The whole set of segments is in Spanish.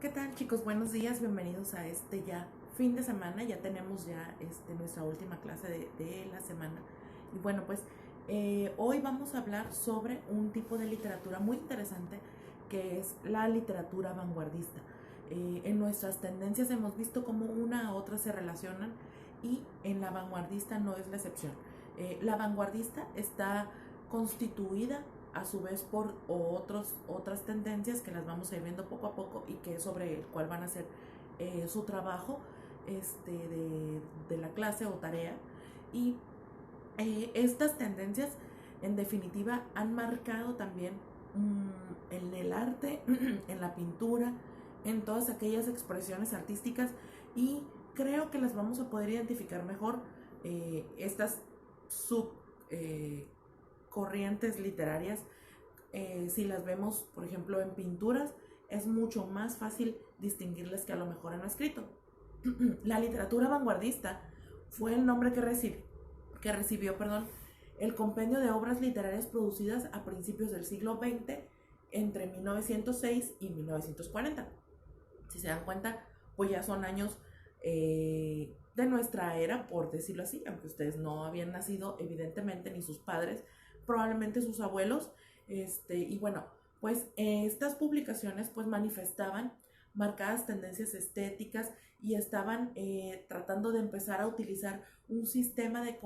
¿Qué tal, chicos? Buenos días, bienvenidos a este ya fin de semana. Ya tenemos ya nuestra última clase de la semana. Y bueno, pues hoy vamos a hablar sobre un tipo de literatura muy interesante que es la literatura vanguardista. En nuestras tendencias hemos visto cómo una a otra se relacionan y en la vanguardista no es la excepción. La vanguardista está constituida a su vez por otras tendencias que las vamos a ir viendo poco a poco y que es sobre el cual van a hacer su trabajo de la clase o tarea. Y estas tendencias en definitiva han marcado también en el arte, en la pintura, en todas aquellas expresiones artísticas, y creo que las vamos a poder identificar mejor, estas sub corrientes literarias. Si las vemos, por ejemplo, en pinturas, es mucho más fácil distinguirlas que a lo mejor en lo escrito. La literatura vanguardista fue el nombre que recibió el compendio de obras literarias producidas a principios del siglo XX entre 1906 y 1940. Si se dan cuenta, pues ya son años de nuestra era, por decirlo así, aunque ustedes no habían nacido, evidentemente, ni sus padres, probablemente sus abuelos. Y bueno, pues estas publicaciones pues manifestaban marcadas tendencias estéticas y estaban tratando de empezar a utilizar un sistema de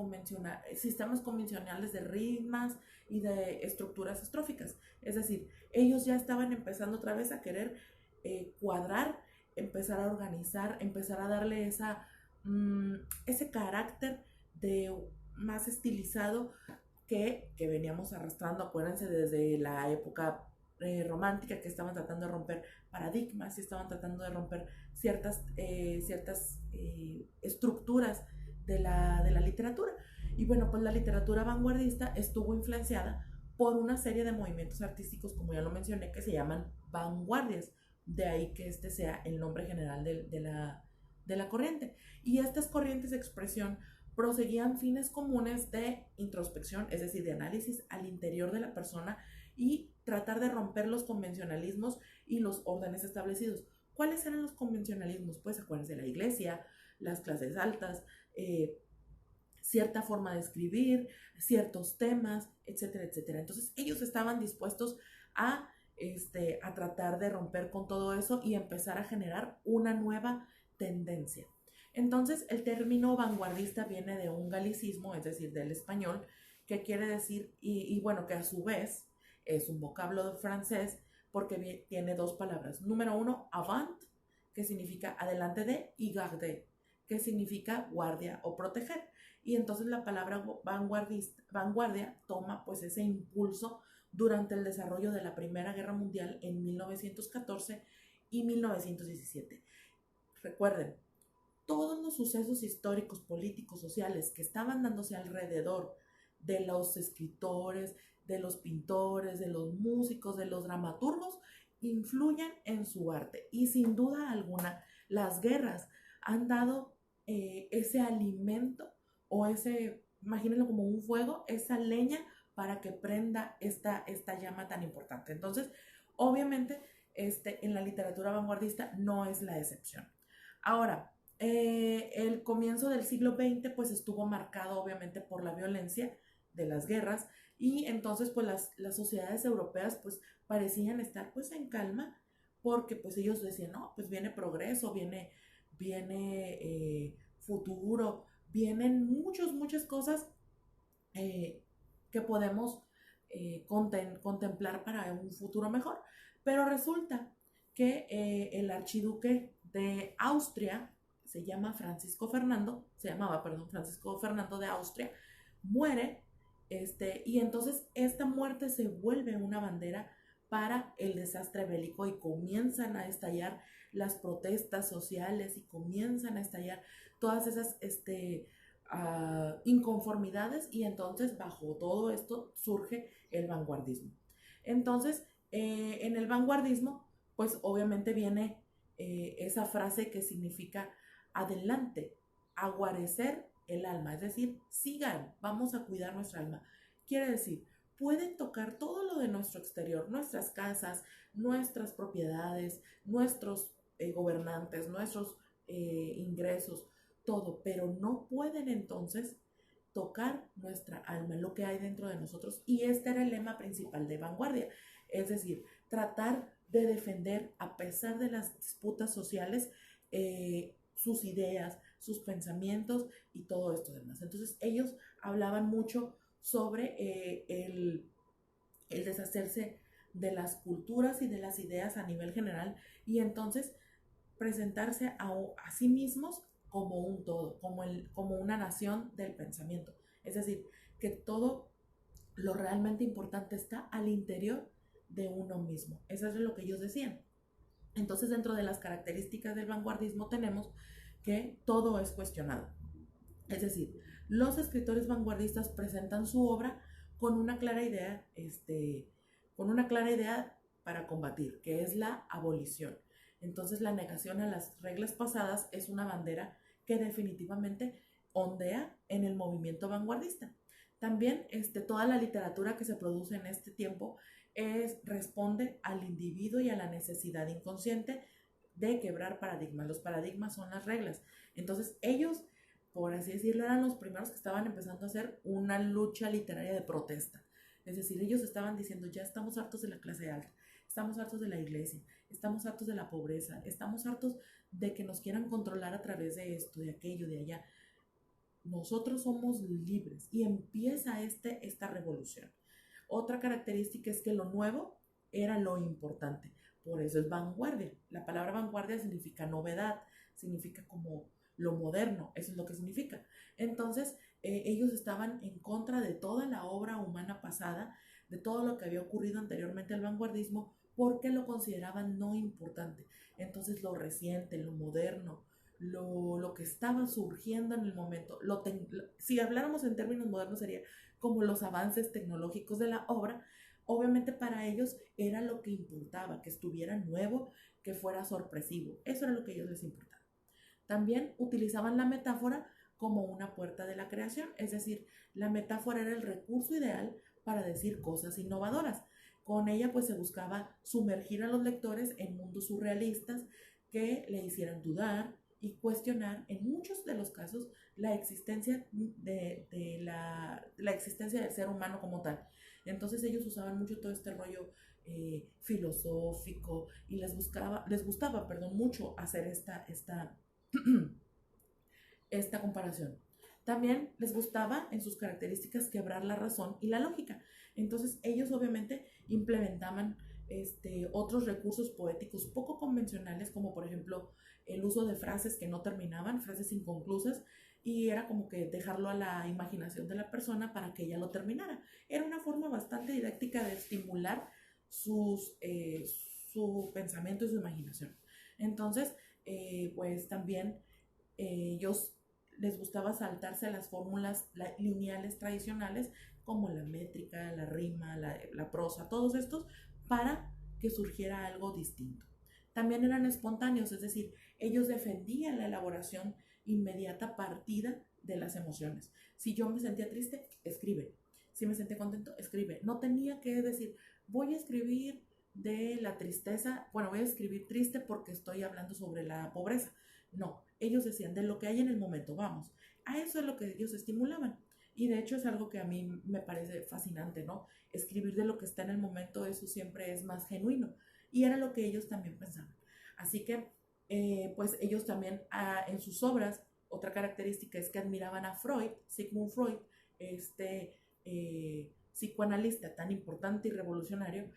sistemas convencionales de ritmos y de estructuras estróficas. Es decir, ellos ya estaban empezando otra vez a querer cuadrar, empezar a organizar, empezar a darle ese carácter de más estilizado que veníamos arrastrando. Acuérdense, desde la época romántica, que estaban tratando de romper paradigmas y estaban tratando de romper ciertas estructuras de la literatura. Y bueno, pues la literatura vanguardista estuvo influenciada por una serie de movimientos artísticos, como ya lo mencioné, que se llaman vanguardias. De ahí que este sea el nombre general de la corriente. Y estas corrientes de expresión proseguían fines comunes de introspección, es decir, de análisis al interior de la persona y tratar de romper los convencionalismos y los órdenes establecidos. ¿Cuáles eran los convencionalismos? Pues acuérdense, la iglesia, las clases altas, cierta forma de escribir, ciertos temas, etcétera, etcétera. Entonces ellos estaban dispuestos a tratar de romper con todo eso y empezar a generar una nueva tendencia. Entonces el término vanguardista viene de un galicismo, es decir, del español, que quiere decir, y bueno, que a su vez es un vocablo francés porque tiene dos palabras. Número uno, avant, que significa adelante de, y garder, que significa guardia o proteger. Y entonces la palabra vanguardia toma pues ese impulso durante el desarrollo de la Primera Guerra Mundial en 1914 y 1917. Recuerden, todos los sucesos históricos, políticos, sociales que estaban dándose alrededor de los escritores, de los pintores, de los músicos, de los dramaturgos, influyen en su arte. Y sin duda alguna, las guerras han dado ese alimento o imagínenlo como un fuego, esa leña para que prenda esta llama tan importante. Entonces, obviamente, en la literatura vanguardista no es la excepción. Ahora, el comienzo del siglo XX pues estuvo marcado obviamente por la violencia de las guerras, y entonces pues las sociedades europeas pues parecían estar pues en calma, porque pues ellos decían, no, pues viene progreso, viene futuro, vienen muchas cosas que podemos contemplar para un futuro mejor. Pero resulta que el archiduque de Austria se llamaba, perdón, Francisco Fernando de Austria, muere, y entonces esta muerte se vuelve una bandera para el desastre bélico y comienzan a estallar las protestas sociales y comienzan a estallar todas esas inconformidades, y entonces bajo todo esto surge el vanguardismo. Entonces, en el vanguardismo, pues obviamente viene esa frase que significa adelante, aguarecer el alma, es decir, sigan, vamos a cuidar nuestra alma. Quiere decir, pueden tocar todo lo de nuestro exterior, nuestras casas, nuestras propiedades, nuestros gobernantes, nuestros ingresos, todo, pero no pueden entonces tocar nuestra alma, lo que hay dentro de nosotros. Y este era el lema principal de Vanguardia, es decir, tratar de defender, a pesar de las disputas sociales, sus ideas, sus pensamientos y todo esto demás. Entonces ellos hablaban mucho sobre el deshacerse de las culturas y de las ideas a nivel general y entonces presentarse a sí mismos como un todo, como una nación del pensamiento. Es decir, que todo lo realmente importante está al interior de uno mismo. Eso es lo que ellos decían. Entonces, dentro de las características del vanguardismo tenemos que todo es cuestionado. Es decir, los escritores vanguardistas presentan su obra con una clara idea, para combatir, que es la abolición. Entonces, la negación a las reglas pasadas es una bandera que definitivamente ondea en el movimiento vanguardista. También toda la literatura que se produce en este tiempo responde al individuo y a la necesidad inconsciente de quebrar paradigmas. Los paradigmas son las reglas. Entonces ellos, por así decirlo, eran los primeros que estaban empezando a hacer una lucha literaria de protesta. Es decir, ellos estaban diciendo, ya estamos hartos de la clase alta, estamos hartos de la iglesia, estamos hartos de la pobreza, estamos hartos de que nos quieran controlar a través de esto, de aquello, de allá. Nosotros somos libres y empieza esta revolución. Otra característica es que lo nuevo era lo importante, por eso es vanguardia. La palabra vanguardia significa novedad, significa como lo moderno, eso es lo que significa. Entonces, ellos estaban en contra de toda la obra humana pasada, de todo lo que había ocurrido anteriormente al vanguardismo, porque lo consideraban no importante. Entonces, lo reciente, lo moderno, lo que estaba surgiendo en el momento, si habláramos en términos modernos sería como los avances tecnológicos de la obra, obviamente para ellos era lo que importaba, que estuviera nuevo, que fuera sorpresivo, eso era lo que a ellos les importaba. También utilizaban la metáfora como una puerta de la creación, es decir, la metáfora era el recurso ideal para decir cosas innovadoras. Con ella pues se buscaba sumergir a los lectores en mundos surrealistas que le hicieran dudar y cuestionar en muchos de los casos la existencia la existencia del ser humano como tal. Entonces ellos usaban mucho todo este rollo filosófico y les gustaba mucho hacer esta comparación. También les gustaba en sus características quebrar la razón y la lógica. Entonces ellos obviamente implementaban otros recursos poéticos poco convencionales, como por ejemplo el uso de frases que no terminaban, frases inconclusas, y era como que dejarlo a la imaginación de la persona para que ella lo terminara. Era una forma bastante didáctica de estimular su pensamiento y su imaginación. Entonces, pues también ellos les gustaba saltarse las fórmulas lineales tradicionales como la métrica, la rima, la prosa, todos estos, para que surgiera algo distinto. También eran espontáneos, es decir, ellos defendían la elaboración inmediata partida de las emociones. Si yo me sentía triste, escribe. Si me sentía contento, escribe. No tenía que decir, voy a escribir de la tristeza, bueno, voy a escribir triste porque estoy hablando sobre la pobreza. No, ellos decían de lo que hay en el momento, vamos. A eso es lo que ellos estimulaban. Y de hecho es algo que a mí me parece fascinante, ¿no? Escribir de lo que está en el momento, eso siempre es más genuino. Y era lo que ellos también pensaban. Así que, pues ellos también en sus obras, otra característica es que admiraban a Freud, Sigmund Freud, psicoanalista tan importante y revolucionario,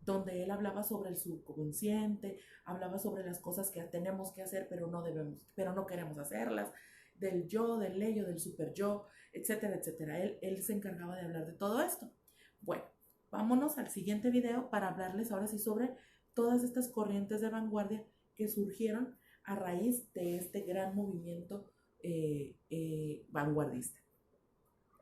donde él hablaba sobre el subconsciente, hablaba sobre las cosas que tenemos que hacer pero no queremos hacerlas, del yo, del ello, del super yo, etcétera, etcétera. Él se encargaba de hablar de todo esto. Bueno, vámonos al siguiente video para hablarles ahora sí sobre todas estas corrientes de vanguardia que surgieron a raíz de este gran movimiento vanguardista.